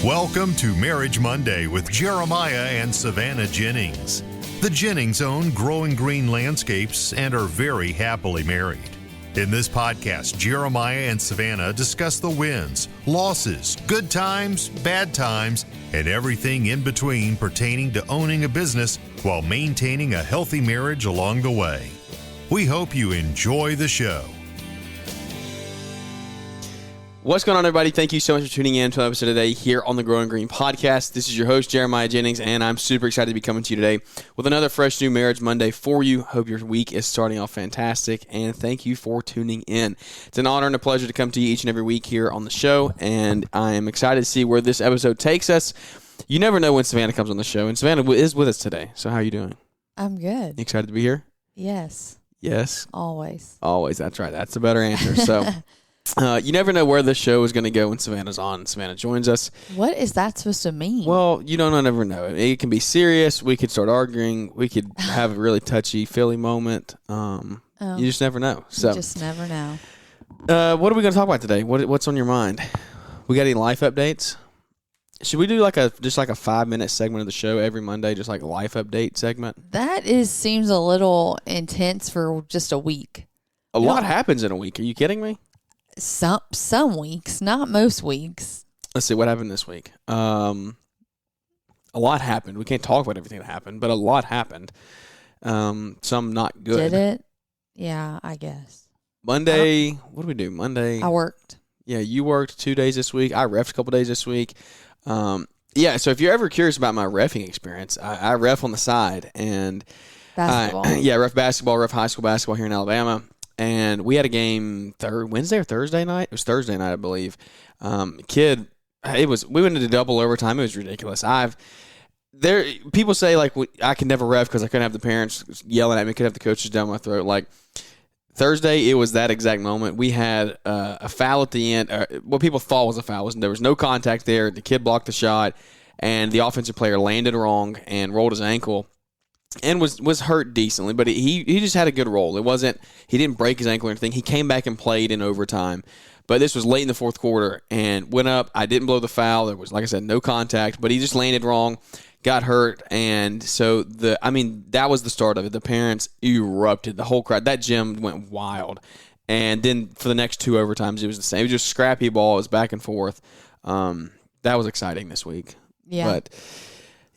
Welcome to Marriage Monday with Jeremiah and Savannah Jennings. The Jennings own Growing Green Landscapes and are very happily married. In this podcast, Jeremiah and Savannah discuss the wins, losses, good times, bad times, and everything in between pertaining to owning a business while maintaining a healthy marriage along the way. We hope you enjoy the show. What's going on, everybody? Thank you so much for tuning in to an episode today here on the Growing Green Podcast. This is your host, Jeremiah Jennings, and I'm super excited to be coming to you today with another fresh new Marriage Monday for you. Hope your week is starting off fantastic, and thank you for tuning in. It's an honor and a pleasure to come to you each and every week here on the show, and I am excited to see where this episode takes us. You never know when Savannah comes on the show, and Savannah is with us today. So how are you doing? I'm good. You excited to be here? Yes. Yes? Always. Always, that's right. That's the better answer. So you never know where the show is going to go when Savannah's on. Savannah joins us. What is that supposed to mean? Well, you don't never know. It can be serious. We could start arguing. We could have a really touchy-feely moment. You just never know. So you just never know. What are we going to talk about today? What's on your mind? We got any life updates? Should we do just like a 5-minute segment of the show every Monday, just like a life update segment? That seems a little intense for just a week. A lot happens in a week. Are you kidding me? Some weeks, not most weeks. Let's see what happened this week. A lot happened. We can't talk about everything that happened, but a lot happened. Some not good. Did it? Yeah, I guess. Monday, what did we do? Monday. I worked. Yeah, you worked 2 days this week. I reffed a couple days this week. Yeah, so if you're ever curious about my reffing experience, I ref on the side. And Basketball. Ref basketball, ref high school basketball here in Alabama. And we had a game Wednesday or Thursday night. It was Thursday night, I believe. We went into double overtime. It was ridiculous. People say like I can never ref because I couldn't have the parents yelling at me, couldn't have the coaches down my throat. Like Thursday, it was that exact moment. We had a foul at the end. What people thought was a foul. There was no contact there. The kid blocked the shot, and the offensive player landed wrong and rolled his ankle. And was hurt decently, but he just had a good roll. He didn't break his ankle or anything. He came back and played in overtime. But this was late in the fourth quarter and went up. I didn't blow the foul. There was, like I said, no contact, but he just landed wrong, got hurt, and so that was the start of it. The parents erupted. The whole crowd. That gym went wild. And then for the next 2 overtimes, it was the same. It was just scrappy ball. It was back and forth. That was exciting this week. Yeah. But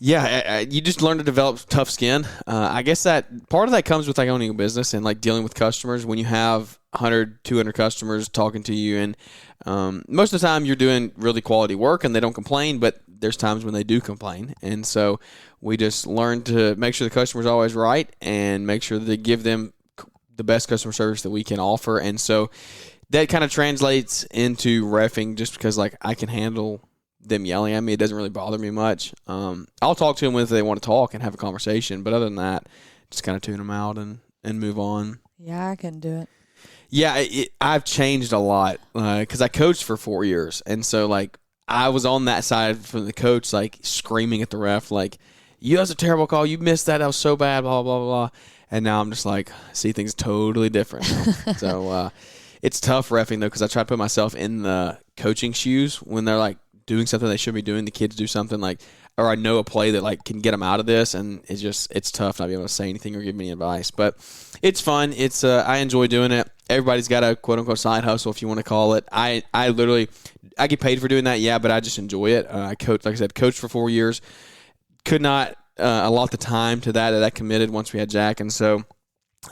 yeah, you just learn to develop tough skin. I guess that part of that comes with like owning a business and like dealing with customers. When you have 100, 200 customers talking to you, and most of the time you're doing really quality work and they don't complain, but there's times when they do complain. And so we just learn to make sure the customer's always right and make sure that they give them the best customer service that we can offer. And so that kind of translates into reffing just because like I can handle them yelling at me. It doesn't really bother me much. I'll talk to them when they want to talk and have a conversation, but other than that, just kind of tune them out and move on. Yeah, I can do it. Yeah, I've changed a lot because I coached for 4 years, and so like I was on that side from the coach, like screaming at the ref, like, "You that's a terrible call. You missed that. That was so bad." Blah blah blah blah. And now I'm just like see things totally different. So it's tough reffing though because I try to put myself in the coaching shoes when they're like doing something they should be doing. The kids do something like, or I know a play that like can get them out of this, and it's tough not being able to say anything or give me advice. But it's fun. I enjoy doing it. Everybody's got a quote unquote side hustle, if you want to call it. I get paid for doing that, yeah, but I just enjoy it. I coached for 4 years. Could not allot the time to that. I committed once we had Jack, and so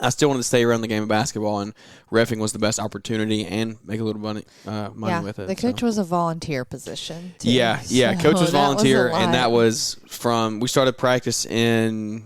I still wanted to stay around the game of basketball, and reffing was the best opportunity and make a little money with it. The coach was a volunteer position, too. Yeah, coach was volunteer, and that was we started practice in,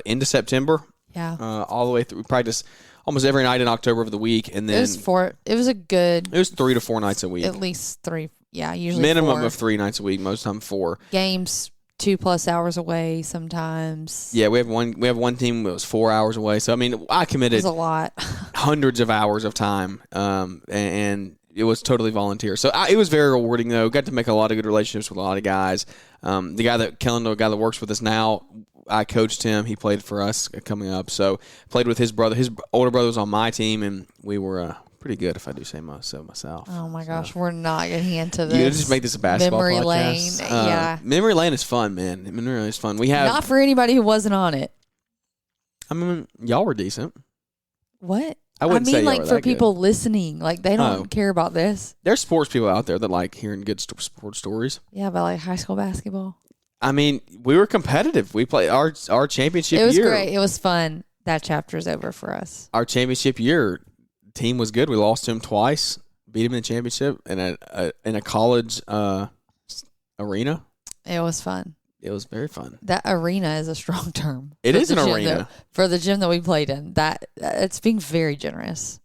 into September? Yeah. All the way through. We practiced almost every night in October of the week, and then it was 3 to 4 nights a week. At least 3, yeah, usually minimum 4. of 3 nights a week, most of the time 4. Games 2+ hours away sometimes. Yeah, we have one team that was 4 hours away. So I mean, I committed a lot, hundreds of hours of time, and it was totally volunteer. So it was very rewarding though. Got to make a lot of good relationships with a lot of guys. The guy that works with us now, I coached him. He played for us coming up. So played with his brother. His older brother was on my team, and we were Pretty good, if I do say so myself. Oh my gosh, we're not getting into this. You just make this a basketball memory podcast. lane. Yeah, memory lane is fun, man. Memory lane is fun. We have not for anybody who wasn't on it. I mean, y'all were decent. What? I wouldn't say mean, y'all like were for that people listening, like they don't care about this. There's sports people out there that like hearing good sports stories. Yeah, about like high school basketball. I mean, we were competitive. We played our championship year. It was great. It was fun. That chapter's over for us. Our championship year team was good. We lost to them twice. Beat them in the championship in a college arena. It was fun. It was very fun. That arena is a strong term. It is an arena. For the gym that we played in. That it's being very generous.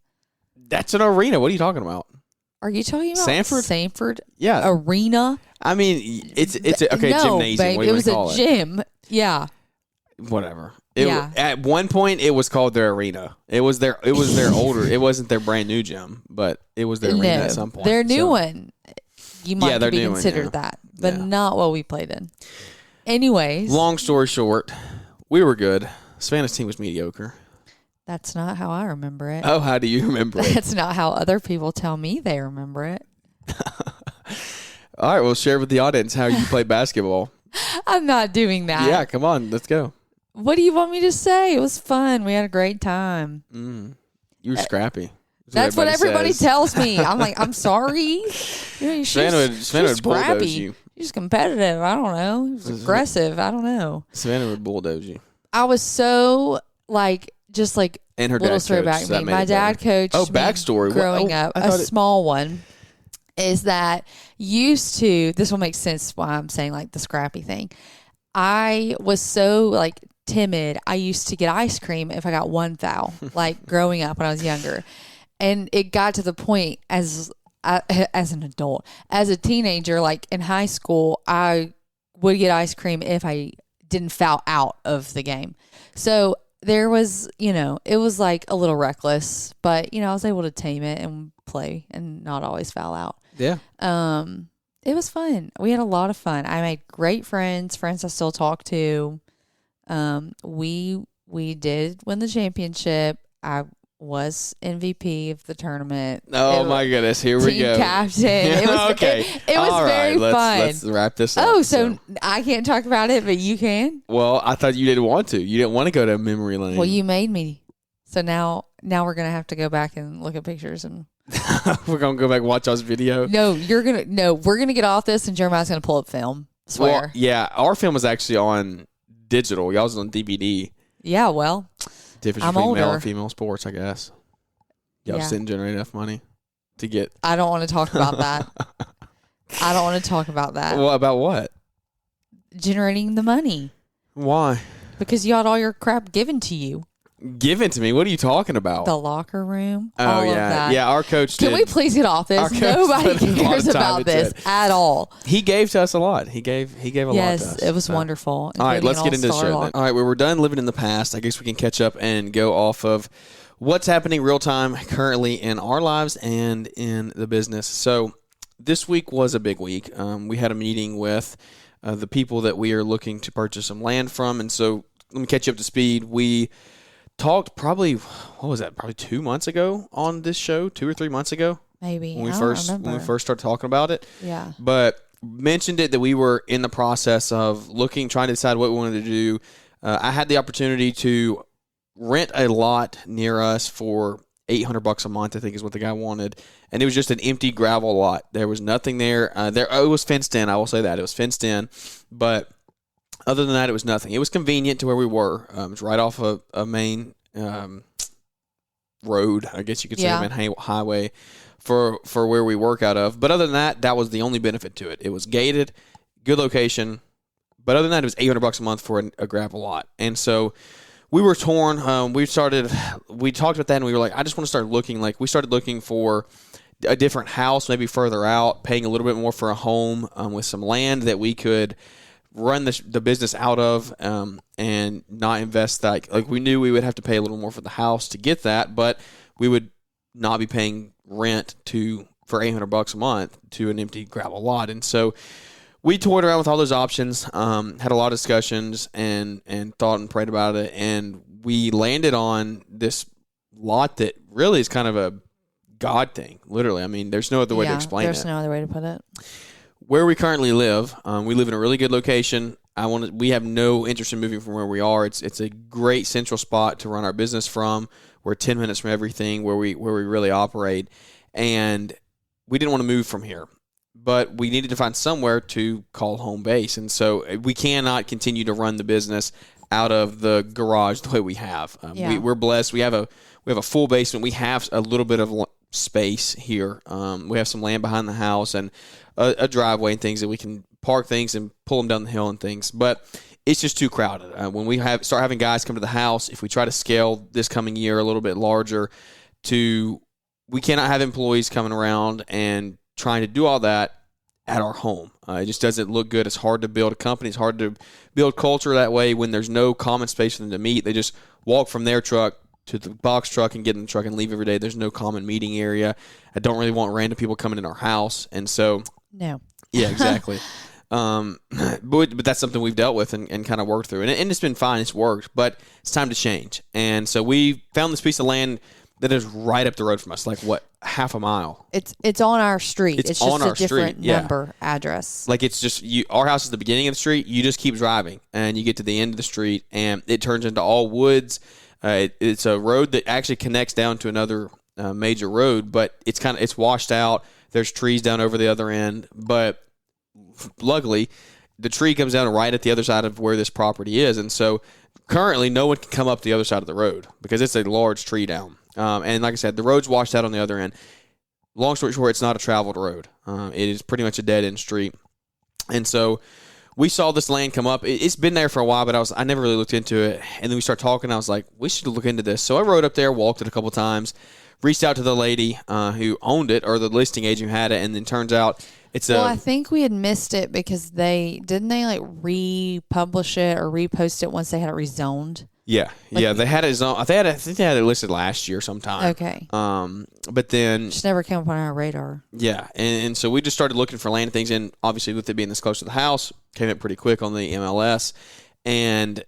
That's an arena. What are you talking about? Are you talking about Sanford? Yeah. Arena? I mean, it's okay, no, gymnasium. Babe, What do you it was call a gym. Yeah. Whatever. Yeah. At one point, it was called their arena. It was their older. It wasn't their brand new gym, but it was their arena at some point. Their new one. You might be considered that, but Yeah. not what we played in. Anyways. Long story short, we were good. Savannah's team was mediocre. That's not how I remember it. Oh, how do you remember it? That's not how other people tell me they remember it. All right, well, share with the audience how you play basketball. I'm not doing that. Yeah, come on, let's go. What do you want me to say? It was fun. We had a great time. You were scrappy. That's what everybody tells me. I'm like, I'm sorry. Savannah would bulldoze you. She's competitive. I don't know. She's aggressive. I don't know. Savannah would bulldoze you. I was so just and her little dad story coached, back me. My dad coached me backstory. growing up. A small one is that used to, this will make sense why I'm saying like the scrappy thing. I was so timid. I used to get ice cream if I got one foul, growing up when I was younger. And it got to the point as an adult, as a teenager, in high school, I would get ice cream if I didn't foul out of the game. So there was, it was a little reckless, but I was able to tame it and play and not always foul out. Yeah. It was fun. We had a lot of fun. I made great friends I still talk to. We did win the championship. I was MVP of the tournament. Oh my goodness, here we go. Team captain. It was okay. It was very fun. Let's wrap this up. Oh, so I can't talk about it, but you can? Well, I thought you didn't want to. You didn't want to go to memory lane. Well, you made me. So now we're gonna have to go back and look at pictures and we're gonna go back and watch us video. No, we're gonna get off this and Jeremiah's gonna pull up film. Swear. Well, yeah, our film was actually on digital. Y'all was on DVD. Yeah, well, difference I'm between older. male and female sports, I guess. Y'all just didn't generate enough money to get. I don't want to talk about that. I don't want to talk about that. Well, about what? Generating the money. Why? Because you had all your crap given to you. Given to me? What are you talking about? The locker room. Oh, all yeah. of that. Yeah, our coach Can we please get off this? Nobody cares about this at all. He gave to us a lot. He gave a lot to us. Yes, it was wonderful. All right, let's get into the show then. All right, we're done living in the past. I guess we can catch up and go off of what's happening real time currently in our lives and in the business. So this week was a big week. We had a meeting with the people that we are looking to purchase some land from. And so let me catch you up to speed. We talked probably 2 months ago on this show, 2 or 3 months ago. Maybe. When we first started talking about it. Yeah. But mentioned it that we were in the process of trying to decide what we wanted to do. I had the opportunity to rent a lot near us for $800 a month, I think is what the guy wanted. And it was just an empty gravel lot. There was nothing there. It was fenced in. I will say that. It was fenced in. But other than that, it was nothing. It was convenient to where we were. It was right off a main road, I guess you could say, a main highway for where we work out of. But other than that, that was the only benefit to it. It was gated, good location. But other than that, it was $800 a month for a gravel lot. And so we were torn. We talked about that, and we were like, I just want to start looking. We started looking for a different house, maybe further out, paying a little bit more for a home with some land that we could run the business out of and not invest like we knew we would have to pay a little more for the house to get that, but we would not be paying rent for $800 a month to an empty gravel lot. And so we toyed around with all those options, had a lot of discussions and thought and prayed about it, and we landed on this lot that really is kind of a God thing, literally. I mean, there's no other way to explain it. There's no other way to put it. Where we currently live, we live in a really good location. We have no interest in moving from where we are. It's a great central spot to run our business from. We're 10 minutes from everything where we really operate, and we didn't want to move from here. But we needed to find somewhere to call home base, and so we cannot continue to run the business out of the garage the way we have. We're blessed. We have a full basement. We have a little bit of space here. We have some land behind the house and a driveway and things that we can park things and pull them down the hill and things. But it's just too crowded. When we start having guys come to the house, if we try to scale this coming year a little bit larger, we cannot have employees coming around and trying to do all that at our home. It just doesn't look good. It's hard to build a company. It's hard to build culture that way when there's no common space for them to meet. They just walk from their truck to the box truck and get in the truck and leave every day. There's no common meeting area. I don't really want random people coming in our house. And so, no. Yeah, exactly. But that's something we've dealt with and kind of worked through. And it's been fine. It's worked. But it's time to change. And so we found this piece of land that is right up the road from us, like half a mile. It's on our street. It's on just our a different street, yeah. number address. Like it's just our house is the beginning of the street. You just keep driving and you get to the end of the street and it turns into all woods. It's a road that actually connects down to another major road, but it's washed out. There's trees down over the other end, but luckily the tree comes down right at the other side of where this property is, and so currently no one can come up the other side of the road because it's a large tree down. And like I said, the road's washed out on the other end. Long story short, it's not a traveled road. It is pretty much a dead-end street. And so we saw this land come up. It's been there for a while, but I never really looked into it. And then we started talking. I was like, we should look into this. So I rode up there, walked it a couple times, reached out to the lady who owned it, or the listing agent who had it, and then turns out I think we had missed it because they like republish it or repost it once they had it rezoned. Yeah, they had it zoned. I think they had it listed last year sometime. Okay. But then just never came up on our radar. Yeah, and so we just started looking for land and things, and obviously with it being this close to the house, came up pretty quick on the MLS, and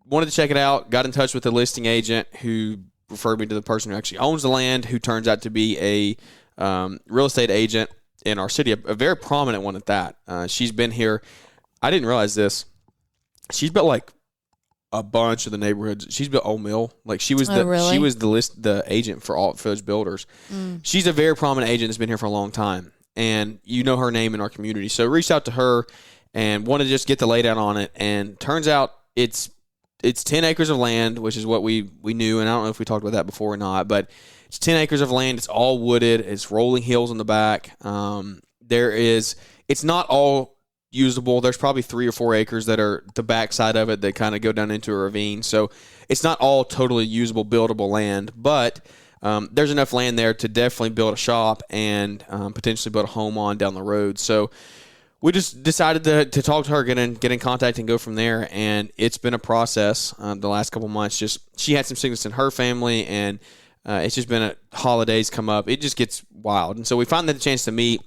wanted to check it out. Got in touch with the listing agent who referred me to the person who actually owns the land, who turns out to be a real estate agent in our city, a very prominent one at that. She's been here. I didn't realize this. She's built like a bunch of the neighborhoods. She's built Old Mill. Like she was the agent for those builders. She's a very prominent agent that's been here for a long time, and you know her name in our community. So reached out to her and wanted to just get the laydown on it. And turns out it's 10 acres of land, which is what we knew, and I don't know if we talked about that before or not, but it's 10 acres of land. It's all wooded. It's rolling hills in the back. It's not all usable. There's probably 3 or 4 acres that are the back side of it that kind of go down into a ravine. So it's not all totally usable, buildable land, but there's enough land there to definitely build a shop and potentially build a home on down the road. So we just decided to talk to her, get in contact, and go from there. And it's been a process the last couple months. Just she had some sickness in her family, and it's just been holidays come up. It just gets wild. And so we finally had the chance to meet.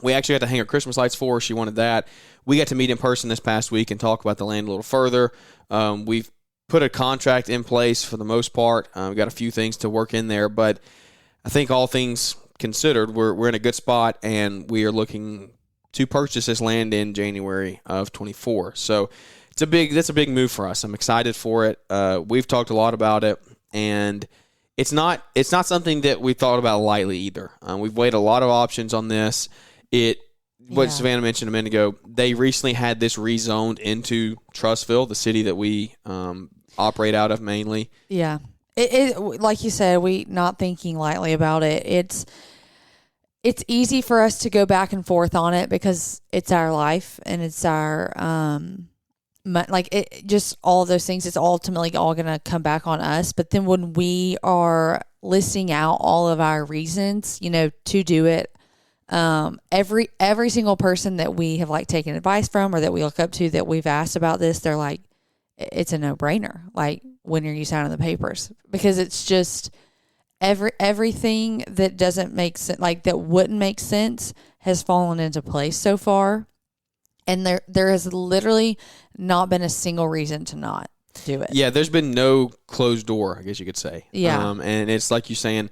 We actually got to hang our Christmas lights for her. She wanted that. We got to meet in person this past week and talk about the land a little further. We've put a contract in place for the most part. We've got a few things to work in there, but I think all things considered, we're in a good spot, and we are looking to purchase this land in January of 24. So that's a big move for us. I'm excited for it. We've talked a lot about it, and it's not something that we thought about lightly either. We've weighed a lot of options on this. Savannah mentioned a minute ago, they recently had this rezoned into Trussville, the city that we operate out of mainly. Yeah. It like you said, we not thinking lightly about it. It's easy for us to go back and forth on it because it's our life and it's our just all of those things. It's ultimately all going to come back on us. But then when we are listing out all of our reasons, to do it, every single person that we have taken advice from or that we look up to that we've asked about this, they're like, it's a no-brainer. Like, when are you signing the papers? Because it's just everything that doesn't make sense, that wouldn't make sense, has fallen into place so far. And there has literally not been a single reason to not do it. Yeah, there's been no closed door, I guess you could say. Yeah. And it's like you're saying,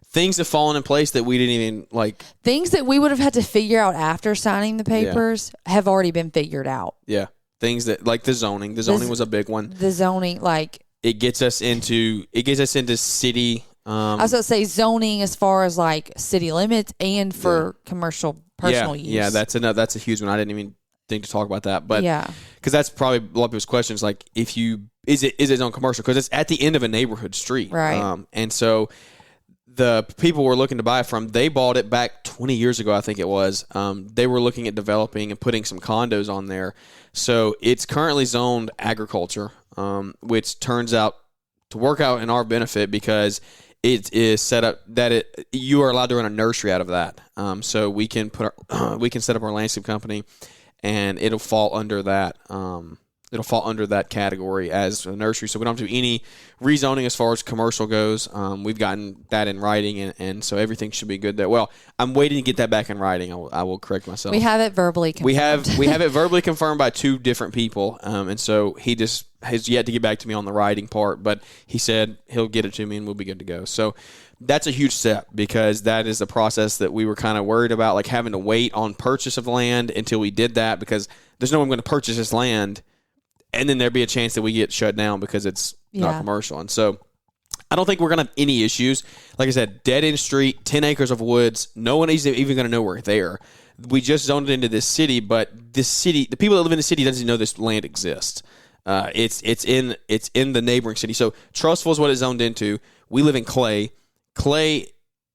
things have fallen in place that we didn't even like. Things that we would have had to figure out after signing the papers have already been figured out. Yeah. Things that like the zoning. The zoning was a big one. The zoning, like it gets us into city. I was going to say zoning as far as like city limits and for commercial personal use. Yeah, that's a huge one. I didn't even think to talk about that, but yeah, because that's probably a lot of people's questions. Like, if is it on commercial? Because it's at the end of a neighborhood street, right? And so the people we're looking to buy from, they bought it back 20 years ago, I think it was. They were looking at developing and putting some condos on there. So it's currently zoned agriculture, which turns out to work out in our benefit because it is set up that you are allowed to run a nursery out of that. So we can we can set up our landscape company, and it'll fall under that. It'll fall under that category as a nursery. So we don't have to do any rezoning as far as commercial goes. We've gotten that in writing, and so everything should be good there. Well, I'm waiting to get that back in writing. I will correct myself. We have it verbally confirmed. We have it verbally confirmed by 2 different people, and so he just has yet to get back to me on the writing part, but he said he'll get it to me and we'll be good to go. So that's a huge step because that is the process that we were kind of worried about, like having to wait on purchase of land until we did that, because there's no one going to purchase this land and then there'd be a chance that we get shut down because it's not commercial. And so I don't think we're going to have any issues. Like I said, dead end street, 10 acres of woods. No one is even going to know we're there. We just zoned it into this city, but this city, the people that live in the city doesn't know this land exists. It's in the neighboring city. So Trussville is what it's zoned into. We live in Clay. Clay,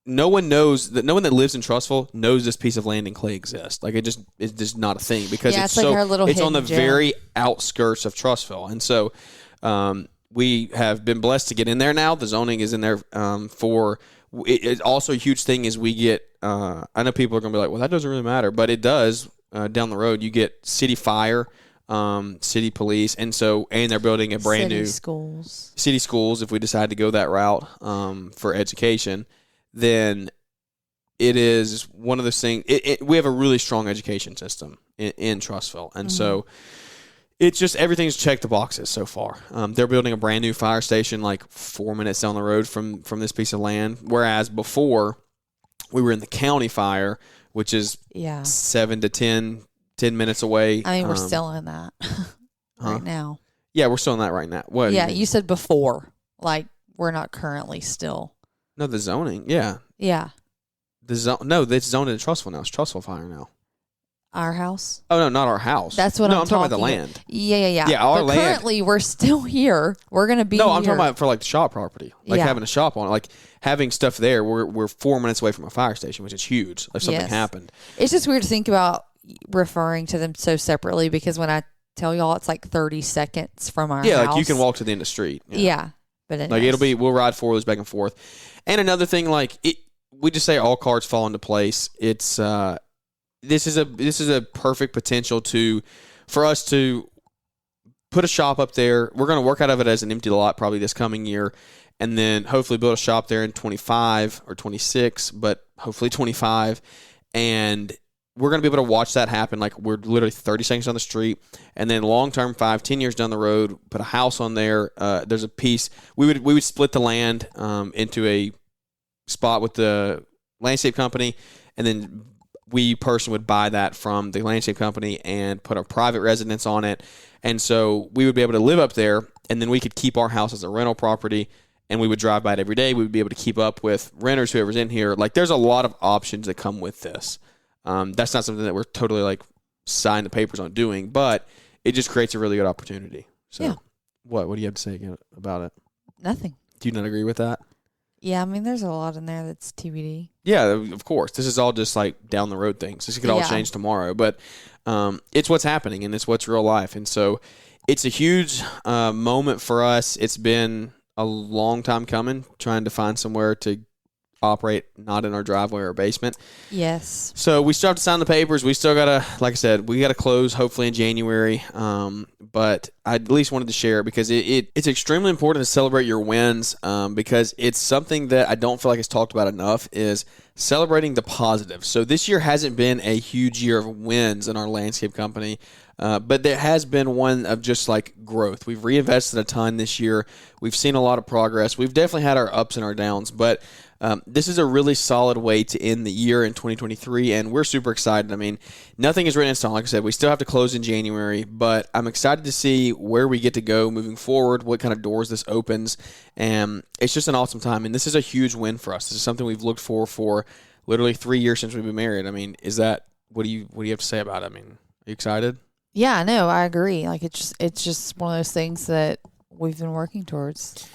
no one that lives in Trussville knows this piece of land in Clay exists. Like it's just not a thing because it's like our little it's on the hidden gem. very outskirts of Trussville. And so we have been blessed to get in there now. The zoning is in there for it's also a huge thing is we get I know people are going to be like, well, that doesn't really matter, but it does. Down the road, you get city fire, city police, and they're building a brand new city schools. If we decide to go that route for education, then it is one of those things. We have a really strong education system in Trussville, and so it's just everything's checked the boxes so far. They're building a brand new fire station like 4 minutes down the road from this piece of land, whereas before we were in the county fire, which is 7 to 10 minutes away. I mean, we're still in that right now. Yeah, we're still in that right now. What? Yeah, you said before. Like, we're not currently still. No, the zoning. Yeah. Yeah. No, it's zoned in Trussville now. It's Trussville fire now. Our house? Oh, no, not our house. That's what I'm talking about the land. Yeah. Yeah, our land. Currently, we're still here. We're going to be No, here. I'm talking about for like the shop property. Like having a shop on it. Like having stuff there. We're 4 minutes away from a fire station, which is huge if something happened. It's just weird to think about referring to them so separately because when I tell y'all it's like 30 seconds from our house. Yeah, like you can walk to the end of the street. Yeah. But anyways. Like we'll ride 4 wheelers back and forth. And another thing, like we just say all cards fall into place. It's this is a perfect potential for us to put a shop up there. We're going to work out of it as an empty lot probably this coming year, and then hopefully build a shop there in 25 or 26, but hopefully 25, and we're going to be able to watch that happen. Like we're literally 30 seconds on the street, and then long term, 5-10 years down the road, put a house on there. There's a piece we would split the land into a spot with the landscape company, and then person would buy that from the landscape company and put a private residence on it. And so we would be able to live up there, and then we could keep our house as a rental property, and we would drive by it every day. We would be able to keep up with renters, whoever's in here. Like there's a lot of options that come with this. That's not something that we're totally like sign the papers on doing, but it just creates a really good opportunity. So what do you have to say again about it? Nothing. Do you not agree with that? Yeah, I mean, there's a lot in there that's TBD. Yeah, of course. This is all just like down the road things. This could all change tomorrow, but it's what's happening and it's what's real life. And so it's a huge moment for us. It's been a long time coming, trying to find somewhere to operate not in our driveway or basement. Yes. So we still have to sign the papers. We still got to, like I said, we got to close hopefully in January. But I at least wanted to share it because it's extremely important to celebrate your wins because it's something that I don't feel like it's talked about enough is celebrating the positive. So this year hasn't been a huge year of wins in our landscape company. But there has been one of just like growth. We've reinvested a ton this year. We've seen a lot of progress. We've definitely had our ups and our downs, but This is a really solid way to end the year in 2023, and we're super excited. I mean, nothing is written in stone. Like I said, we still have to close in January, but I'm excited to see where we get to go moving forward, what kind of doors this opens, and it's just an awesome time. And this is a huge win for us. This is something we've looked for literally 3 years since we've been married. I mean, what do you have to say about it? I mean, are you excited? Yeah, no, I agree. Like it's just one of those things that we've been working towards.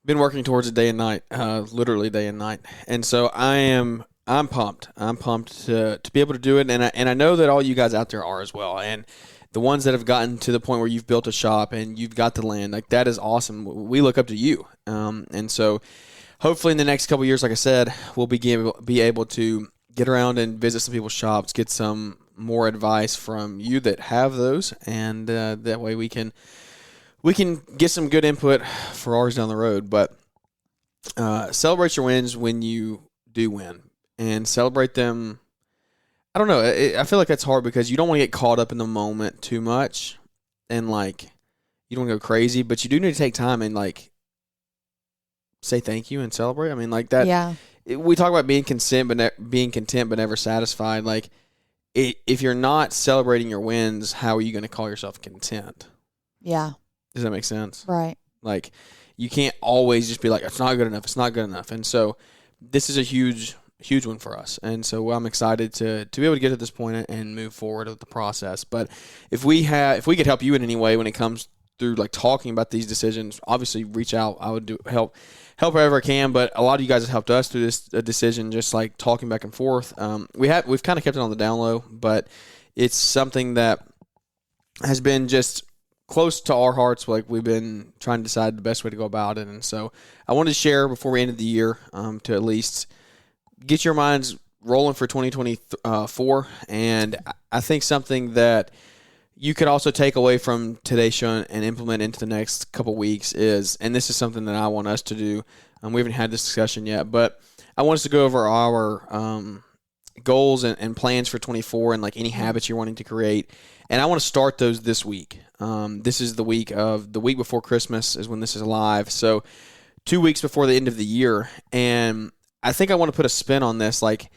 Been working towards it day and night, literally day and night. And so I'm pumped. I'm pumped to be able to do it. And I know that all you guys out there are as well. And the ones that have gotten to the point where you've built a shop and you've got the land, like that is awesome. We look up to you. And so hopefully in the next couple of years, like I said, we'll be able to get around and visit some people's shops, get some more advice from you that have those, and that way we can get some good input for ours down the road. But celebrate your wins when you do win, and celebrate them. I don't know. I feel like that's hard because you don't want to get caught up in the moment too much, and like you don't want to go crazy, but you do need to take time and like say thank you and celebrate. I mean, like that. Yeah. We talk about being content, but never satisfied. Like, if you're not celebrating your wins, how are you going to call yourself content? Yeah. Does that make sense? Right. Like, you can't always just be like, it's not good enough. It's not good enough. And so, this is a huge one for us. And so, I'm excited to be able to get to this point and move forward with the process. But if we could help you in any way when it comes through like talking about these decisions, obviously reach out. I would help however I can, but a lot of you guys have helped us through this decision, just like talking back and forth. We've kind of kept it on the down low, but it's something that has been just close to our hearts. Like we've been trying to decide the best way to go about it, and so I wanted to share before we ended the year to at least get your minds rolling for 2024. And I think something that you could also take away from today's show and implement into the next couple weeks is, and this is something that I want us to do. We haven't had this discussion yet, but I want us to go over our goals and plans for 24 and like any habits you're wanting to create. And I want to start those this week. This is the week before Christmas is when this is live. So 2 weeks before the end of the year. And I think I want to put a spin on this. Like,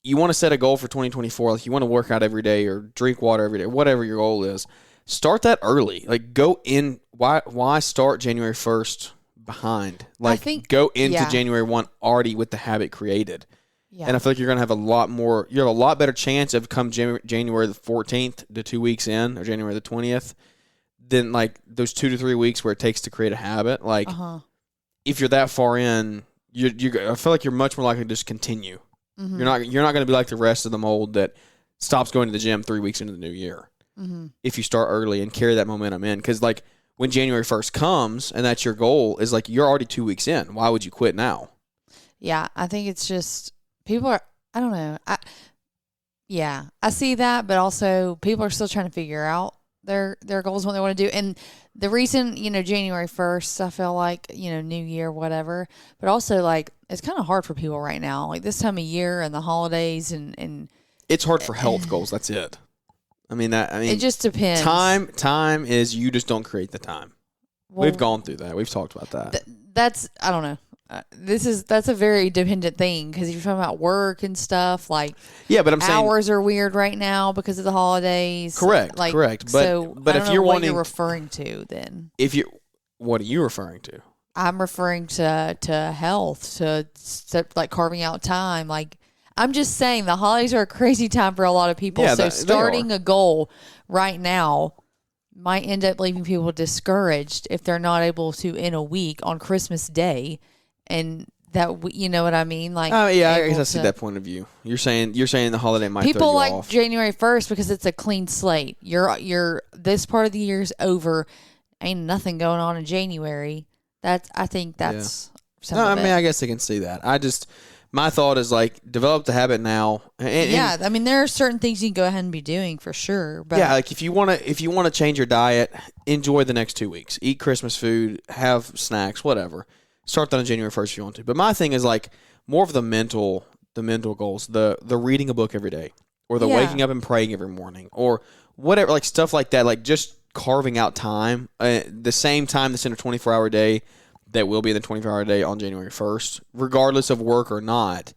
you want to set a goal for 2024, like you want to work out every day or drink water every day, whatever your goal is. Start that early. Like go in. Why start January 1st behind? Like go into January 1 already with the habit created. Yeah. And I feel like you're going to have you have a lot better chance of come January the 14th to 2 weeks in, or January the 20th, than like those 2 to 3 weeks where it takes to create a habit. Like if you're that far in, I feel like you're much more likely to just continue. Mm-hmm. You're not going to be like the rest of the mold that stops going to the gym 3 weeks into the new year. Mm-hmm. If you start early and carry that momentum in, because like when January 1st comes and that's your goal, is like you're already 2 weeks in. Why would you quit now? Yeah, I think it's just people are. I don't know. I see that, but also people are still trying to figure out their goals, what they want to do, and the reason January 1st, I feel like New Year, whatever, but also like it's kind of hard for people right now, like this time of year and the holidays, and it's hard for health goals. That's it. I mean it just depends. Time is you just don't create the time. Well, we've gone through that. We've talked about that. That's I don't know. That's a very dependent thing because you're talking about work and stuff. Like, yeah, but I'm saying hours are weird right now because of the holidays. Correct, like, correct. But if you're what you're referring to, then what are you referring to? I'm referring to health, to like carving out time. Like, I'm just saying the holidays are a crazy time for a lot of people. Yeah, so starting a goal right now might end up leaving people discouraged if they're not able to in a week on Christmas Day. And that, you know what I mean? Like, yeah, I guess I see that point of view. You're saying the holiday might people throw you like off. January 1st because it's a clean slate. You're this part of the year's over. Ain't nothing going on in January. I think that's some of it. I guess I can see that. My thought is like develop the habit now. And I mean there are certain things you can go ahead and be doing for sure. But yeah, like if you want to change your diet, enjoy the next 2 weeks. Eat Christmas food, have snacks, whatever. Start that on January 1st if you want to. But my thing is like more of the mental goals, the reading a book every day, or the waking up and praying every morning, or whatever, like stuff like that. Like just carving out time, the same time that's in a 24-hour day, that will be in the 24-hour day on January 1st, regardless of work or not.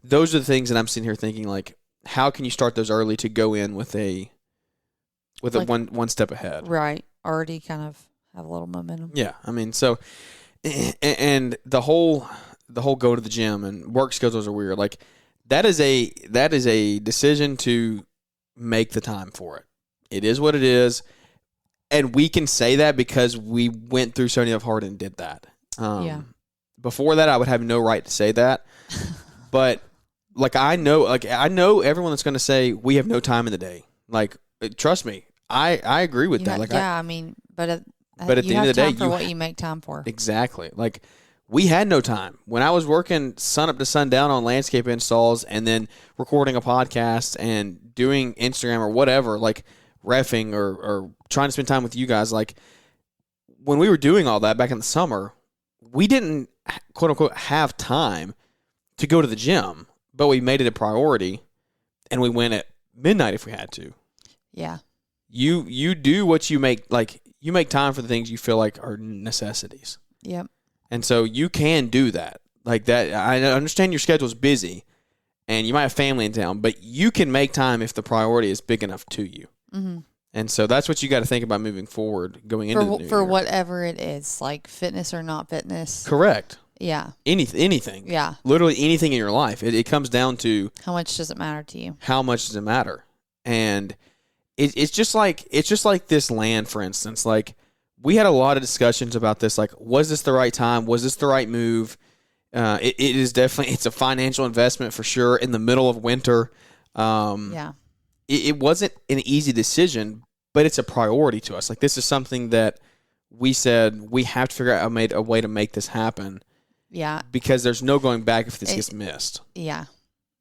Those are the things that I'm sitting here thinking, like, how can you start those early to go in with a one step ahead? Right. Already kind of have a little momentum. Yeah. I mean, so, and the whole go to the gym and work schedules are weird. Like, that is a decision to make the time for it. It is what it is. And we can say that because we went through so hard and did that. Before that, I would have no right to say that. But like I know everyone that's going to say we have no time in the day. Like, trust me, I agree with that. I mean, but at the end of the day, for what you make time for. Exactly. Like, we had no time. When I was working sun up to sundown on landscape installs and then recording a podcast and doing Instagram or whatever, like reffing or trying to spend time with you guys, like when we were doing all that back in the summer, we didn't, quote unquote, have time to go to the gym, but we made it a priority and we went at midnight if we had to. Yeah. You do what you make, like you make time for the things you feel like are necessities. Yep. And so you can do that. Like that, I understand your schedule's busy and you might have family in town, but you can make time if the priority is big enough to you. Mm-hmm. And so that's what you got to think about moving forward, going into the new for year. whatever it is, like fitness or not fitness. Correct. Yeah. Anything. Yeah. Literally anything in your life. It comes down to how much does it matter to you? How much does it matter? And it's just like this land, for instance. Like, we had a lot of discussions about this. Like, was this the right time? Was this the right move? It is definitely, it's a financial investment for sure in the middle of winter. Yeah. It wasn't an easy decision, but it's a priority to us. Like, this is something that we said we have to figure out a way to make this happen. Yeah. Because there's no going back if this gets missed. Yeah.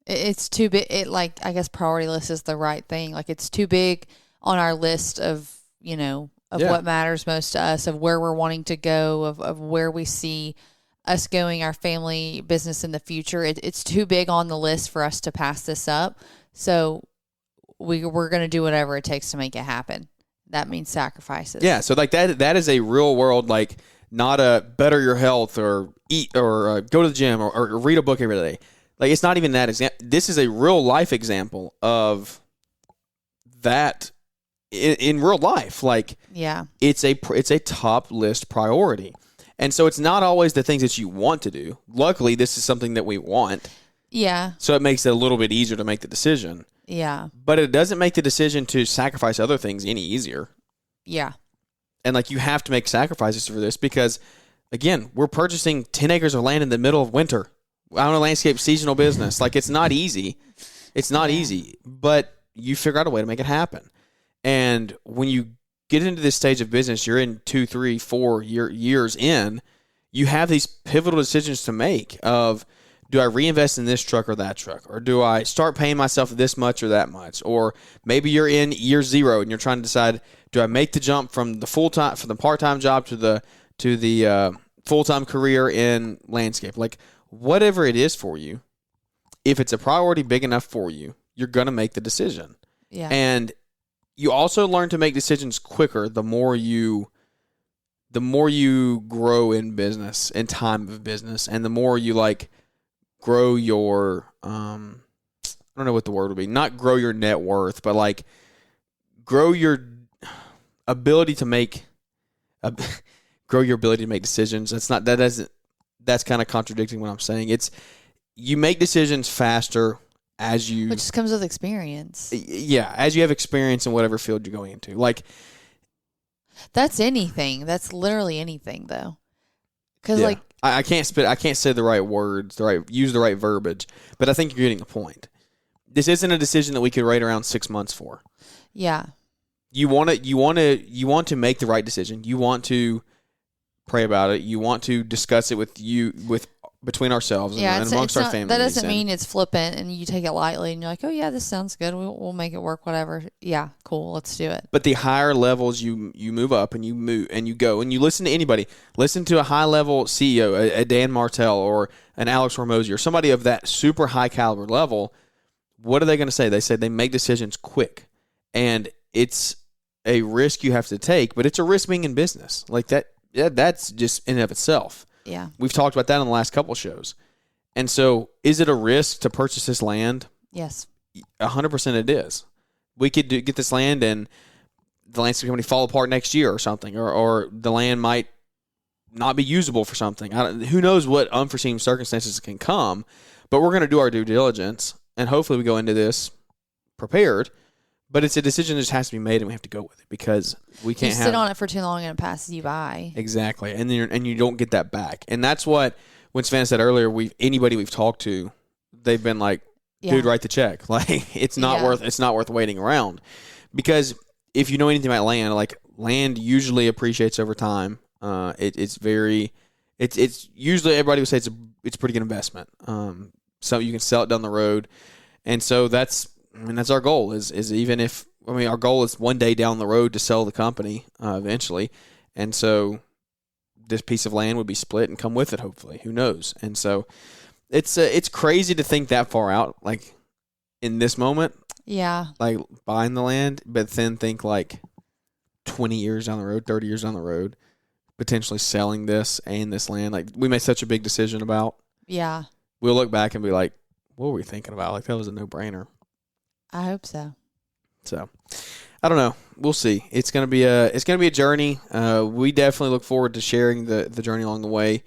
It's too big. I guess priority list is the right thing. Like, it's too big on our list of what matters most to us, of where we're wanting to go, of where we see us going, our family business in the future. It's too big on the list for us to pass this up. So we're going to do whatever it takes to make it happen. That means sacrifices. Yeah. So like that is a real world, like, not a better your health or eat or go to the gym or read a book every day. Like, it's not even that example. This is a real life example of that in real life. Like, yeah, it's a top list priority. And so it's not always the things that you want to do. Luckily, this is something that we want. Yeah. So it makes it a little bit easier to make the decision. Yeah. But it doesn't make the decision to sacrifice other things any easier. Yeah. And, like, you have to make sacrifices for this because, again, we're purchasing 10 acres of land in the middle of winter. I own a landscape seasonal business. Like, it's not easy. It's not easy. But you figure out a way to make it happen. And when you get into this stage of business, you're in 2, 3, 4 years in, you have these pivotal decisions to make of, do I reinvest in this truck or that truck? Or do I start paying myself this much or that much? Or maybe you're in year 0 and you're trying to decide, do I make the jump from the part-time job to the full-time career in landscape? Like, whatever it is for you, if it's a priority big enough for you, you're going to make the decision. Yeah. And you also learn to make decisions quicker the more you grow in business, in time of business, and the more you, like, grow your I don't know what the word would be. Not grow your net worth, but, like, grow your ability to make decisions. That's kind of contradicting what I'm saying. It's, you make decisions faster as you, which just comes with experience. Yeah, as you have experience in whatever field you're going into. Like, that's anything. That's literally anything, though. Because like, I can't say the right words, use the right verbiage, but I think you're getting the point. This isn't a decision that we could wait around 6 months for. Yeah. You want to make the right decision. You want to pray about it. You want to discuss it between ourselves and amongst our family. That doesn't mean it's flippant and you take it lightly and you're like, oh yeah, this sounds good. We'll make it work. Whatever. Yeah, cool. Let's do it. But the higher levels you move up and you go and you listen to anybody. Listen to a high level CEO, a Dan Martell or an Alex Hormozy or somebody of that super high caliber level. What are they going to say? They say they make decisions quick, and it's a risk you have to take. But it's a risk being in business like that. Yeah, that's just in and of itself. Yeah. We've talked about that on the last couple shows. And so is it a risk to purchase this land? Yes. 100% it is. We could get this land and the landscape company fall apart next year or something, or the land might not be usable for something. Who knows what unforeseen circumstances can come, but we're going to do our due diligence, and hopefully we go into this prepared. But it's a decision that just has to be made, and we have to go with it because we can't sit on it for too long and it passes you by. Exactly, and you don't get that back. And that's what, when Savannah said earlier, anybody we've talked to, they've been like, dude, write the check. Like, it's not worth waiting around. Because if you know anything about land, like, land usually appreciates over time. It's usually, everybody would say it's a pretty good investment. So you can sell it down the road. And so that's our goal is even if, our goal is one day down the road to sell the company eventually. And so this piece of land would be split and come with it, hopefully. Who knows? And so it's crazy to think that far out, like in this moment. Yeah. Like buying the land, but then think like 20 years down the road, 30 years down the road, potentially selling this and this land. Like we made such a big decision about. Yeah. We'll look back and be like, what were we thinking about? Like that was a no-brainer. I hope so. So, I don't know. We'll see. It's gonna be a journey. We definitely look forward to sharing the journey along the way.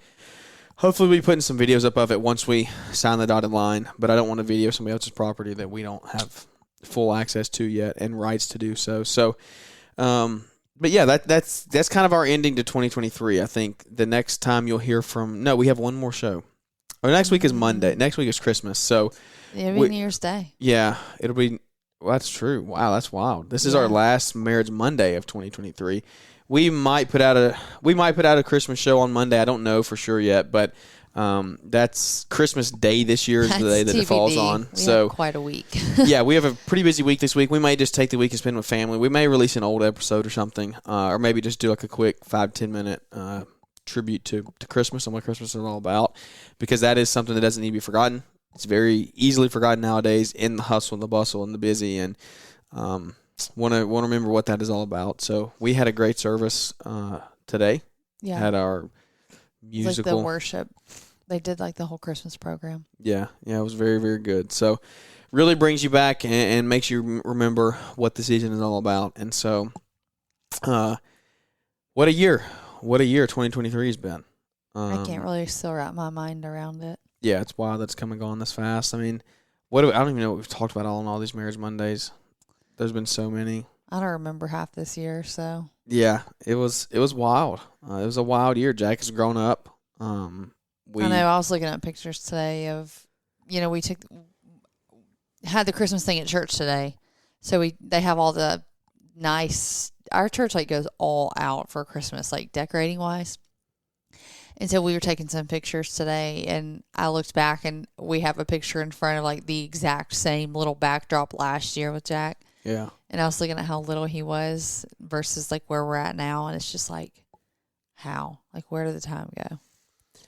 Hopefully, we'll be putting some videos up of it once we sign the dotted line. But I don't want to video somebody else's property that we don't have full access to yet and rights to do so. So, but yeah, that's kind of our ending to 2023. I think the next time you'll hear from we have one more show. Or next week is Monday. Next week is Christmas. So it'll be New Year's Day. Yeah, it'll be. Well, that's true. Wow, that's wild. This is our last Marriage Monday of 2023. We might put out a Christmas show on Monday. I don't know for sure yet, but that's Christmas Day this year is the day that it falls on. We have quite a week. Yeah, we have a pretty busy week this week. We might just take the week and spend with family. We may release an old episode or something, or maybe just do like a quick 5-10 minute tribute to Christmas and what Christmas is all about, because that is something that doesn't need to be forgotten. It's very easily forgotten nowadays in the hustle and the bustle and the busy, and want to remember what that is all about. So we had a great service today. Yeah, had our musical, like the worship. They did like the whole Christmas program. Yeah, it was very, very good. So really brings you back and makes you remember what the season is all about. And so, what a year 2023 has been. I can't really still wrap my mind around it. Yeah, it's wild that's come and gone this fast. I mean, I don't even know what we've talked about all these Marriage Mondays. There's been so many. I don't remember half this year, so. Yeah, it was wild. It was a wild year. Jack has grown up. I know. I was looking at pictures today of, we had the Christmas thing at church today. So they have all the nice, our church goes all out for Christmas, decorating wise. And so we were taking some pictures today, and I looked back, and we have a picture in front of the exact same little backdrop last year with Jack. Yeah. And I was looking at how little he was versus where we're at now, and it's just how? Where did the time go?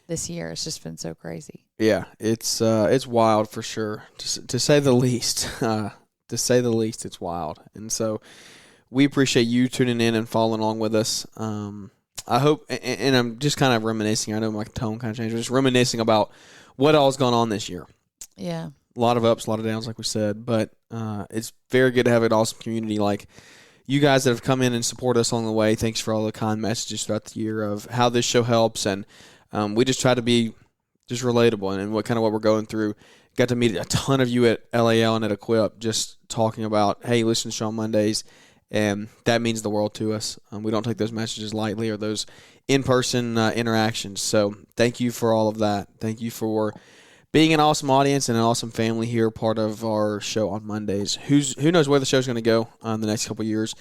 This year, it's just been so crazy. Yeah, it's wild for sure, to say the least. To say the least, it's wild. And so we appreciate you tuning in and following along with us. I hope, and I'm just kind of reminiscing. I know my tone kind of changed. Just reminiscing about what all's gone on this year. Yeah. A lot of ups, a lot of downs, like we said. But it's very good to have an awesome community like you guys that have come in and support us along the way. Thanks for all the kind messages throughout the year of how this show helps. And we just try to be just relatable and what we're going through. Got to meet a ton of you at LAL and at Equip just talking about, hey, listen to show on Mondays. And that means the world to us. We don't take those messages lightly or those in-person interactions. So thank you for all of that. Thank you for being an awesome audience and an awesome family here, part of our show on Mondays. Who knows where the show's going to go in the next couple of years.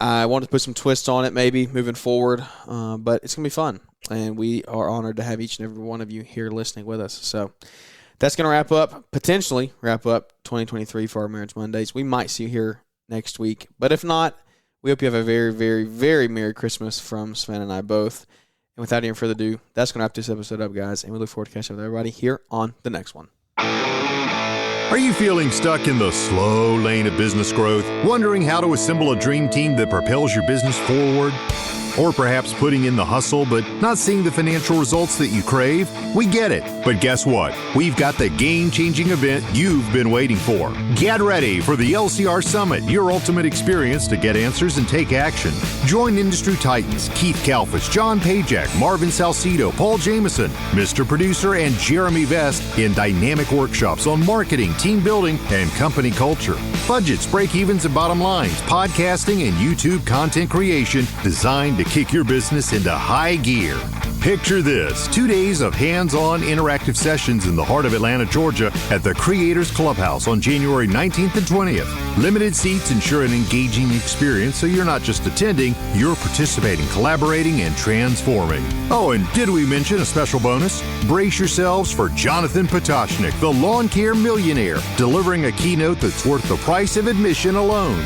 I wanted to put some twists on it maybe moving forward, but it's going to be fun. And we are honored to have each and every one of you here listening with us. So that's going to potentially wrap up 2023 for our Marriage Mondays. We might see you here next week. But if not, we hope you have a very, very, very Merry Christmas from Savannah and I both. And without any further ado, that's going to wrap this episode up, guys. And we look forward to catching up with everybody here on the next one. Are you feeling stuck in the slow lane of business growth? Wondering how to assemble a dream team that propels your business forward? Or perhaps putting in the hustle but not seeing the financial results that you crave? We get it. But guess what? We've got the game-changing event you've been waiting for. Get ready for the LCR Summit, your ultimate experience to get answers and take action. Join industry titans Keith Kalfas, John Pajak, Marvin Salcido, Paul Jameson, Mr. Producer, and Jeremy Vest in dynamic workshops on marketing, team building, and company culture. Budgets, break-evens, and bottom lines, podcasting, and YouTube content creation designed to kick your business into high gear. Picture this, 2 days of hands-on interactive sessions in the heart of Atlanta, Georgia at the Creators Clubhouse on January 19th and 20th. Limited seats ensure an engaging experience, so you're not just attending, you're participating, collaborating, and transforming. Oh, and did we mention a special bonus? Brace yourselves for Jonathan Potoshnik, the lawn care millionaire, delivering a keynote that's worth the price of admission alone.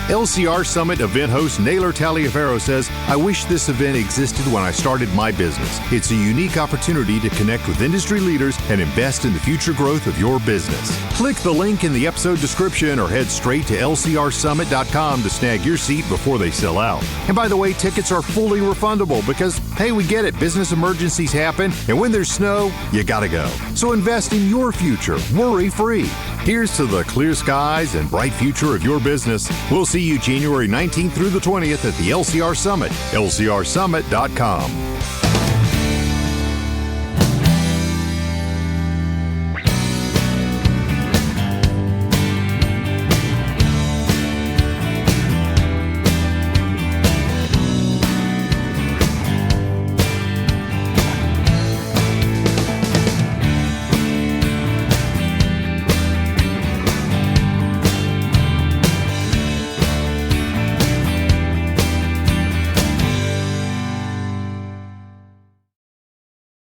LCR Summit event host Naylor Taliaferro says, "I wish this event existed when I started my business. It's a unique opportunity to connect with industry leaders and invest in the future growth of your business." Click the link in the episode description or head straight to lcrsummit.com to snag your seat before they sell out. And by the way, tickets are fully refundable because, hey, we get it, business emergencies happen, and when there's snow, you gotta go. So invest in your future, worry-free. Here's to the clear skies and bright future of your business. We'll see you January 19th through the 20th at the LCR Summit, lcrsummit.com.